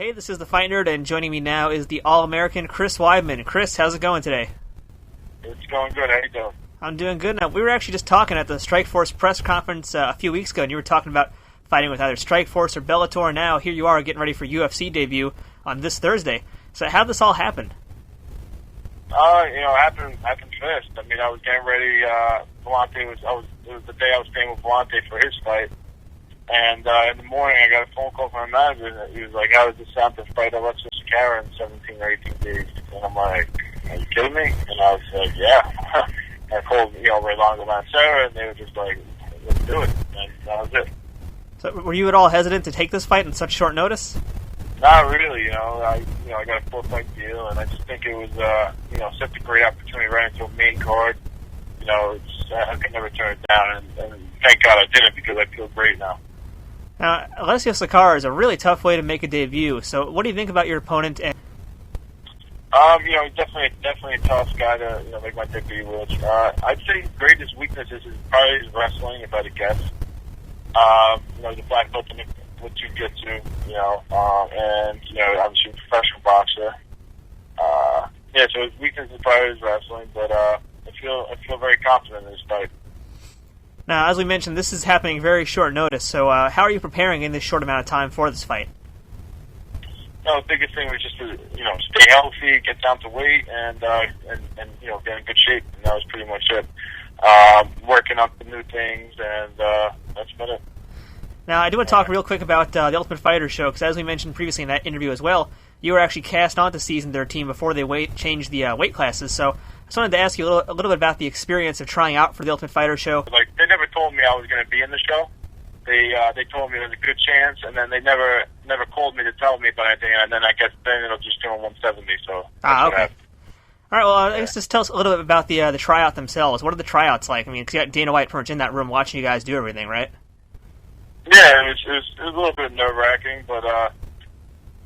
Hey, this is the Fight Nerd, and joining me now is the All-American Chris Weidman. Chris, how's it going today? It's going good. How you doing? I'm doing good. Now, we were actually just talking at the Strikeforce press conference a few weeks ago, and you were talking about fighting with either Strikeforce or Bellator, and now here you are getting ready for UFC debut on this Thursday. So how did this all happen? It happened fast. I mean, I was getting ready. It was the day I was staying with Volante for his fight. And in the morning, I got a phone call from my manager, and he was like, "How does this sound to fight Alessio Sakara in 17 or 18 days?" And I'm like, "Are you kidding me?" And I was like, "Yeah." I called, Ray Longo and Sarah, and they were just like, "Let's do it." And that was it. So, were you at all hesitant to take this fight in such short notice? Not really. I got a 4-fight deal, and I just think it was, such a great opportunity right into a main card. I could never turn it down, and thank God I didn't, because I feel great now. Now, Alessio Sakara is a really tough way to make a debut. So, what do you think about your opponent? He's definitely a tough guy to make my debut with. I'd say his greatest weaknesses is probably his wrestling, if I had to guess. He's a black belt with jiu-jitsu, and obviously a professional boxer. So his weakness is probably his wrestling, but I feel very confident in this fight. Now, as we mentioned, this is happening very short notice, so how are you preparing in this short amount of time for this fight? The biggest thing was just to, stay healthy, get down to weight, and get in good shape, and that was pretty much it. Working up the new things, and that's about it. Now, I do want to talk real quick about the Ultimate Fighter show, because as we mentioned previously in that interview as well, you were actually cast onto Season 13 before they changed the weight classes, so I just wanted to ask you a little bit about the experience of trying out for the Ultimate Fighter show. They never told me I was going to be in the show. They told me there was a good chance, and then they never called me to tell me about anything, and then I guess then it'll just do 170, so that's okay. All right, well, I guess just tell us a little bit about the tryout themselves. What are the tryouts like? I mean, because you got Dana White pretty much in that room watching you guys do everything, right? Yeah, it was a little bit nerve-wracking, but,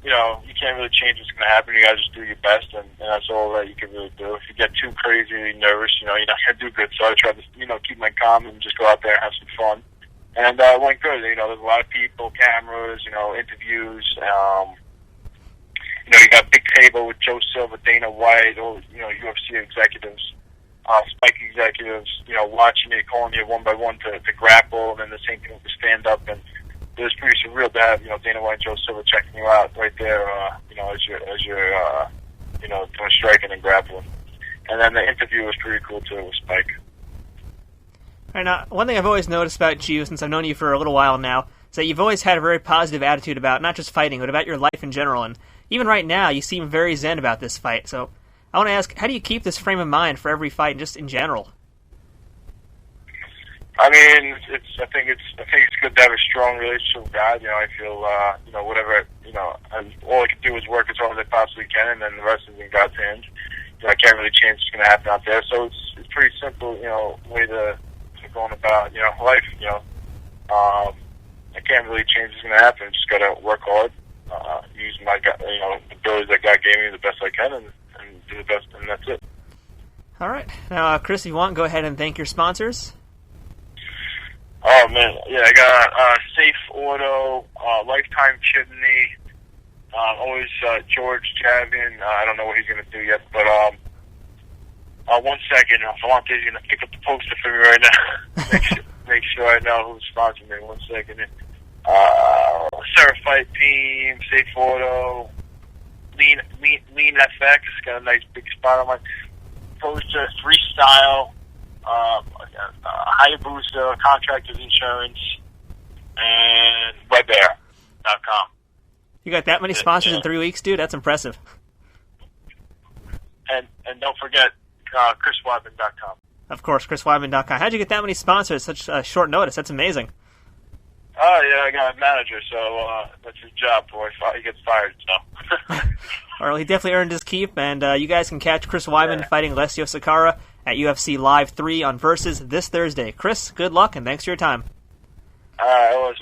you can't really change what's going to happen. You got to just do your best, and that's all that you can really do. If you get too crazy nervous, you're not going to do good. So I tried to, keep my calm and just go out there and have some fun. And it went good. There's a lot of people, cameras, interviews. You got a big table with Joe Silva, Dana White, all, UFC executives, Spike executives, watching you, calling you one by one to grapple, and then the same thing with the stand-up. And it was pretty surreal to have, Dana White and Joe Silva checking you out right there, as you're doing striking and grappling. And then the interview was pretty cool, too, with Spike. All right, now, one thing I've always noticed about you, since I've known you for a little while now, is that you've always had a very positive attitude about not just fighting, but about your life in general. And even right now, you seem very zen about this fight. So I want to ask, how do you keep this frame of mind for every fight, just in general? I mean, I think it's good to have a strong relationship with God. I feel, whatever, all I can do is work as hard as I possibly can, and then the rest is in God's hands. I can't really change what's going to happen out there. So it's pretty simple, way to going about, life, I can't really change what's going to happen. Just got to work hard, use my, abilities that God gave me the best I can, and do the best, and that's it. All right. Now, Chris, if you want, go ahead and thank your sponsors. Oh, man. Yeah, I got Safe Auto, Lifetime Chimney, always George Javin. I don't know what he's going to do yet, but 1 second. Volante's going to pick up the poster for me right now. make sure I know who's sponsoring me. 1 second. Fight Team, Safe Auto, Lean FX. Got a nice big spot on my poster. Freestyle. Hayabusa, Contractors Insurance, and WebAir.com. You got that many sponsors in 3 weeks, dude? That's impressive. And don't forget, ChrisWeidman.com. Of course, ChrisWeidman.com. How'd you get that many sponsors such short notice? That's amazing. Oh, yeah, I got a manager, so that's his job, boy. He gets fired, so. Well, he definitely earned his keep, and you guys can catch Chris Weidman fighting Alessio Sakara at UFC Live 3 on Versus this Thursday. Chris, good luck, and thanks for your time. All right,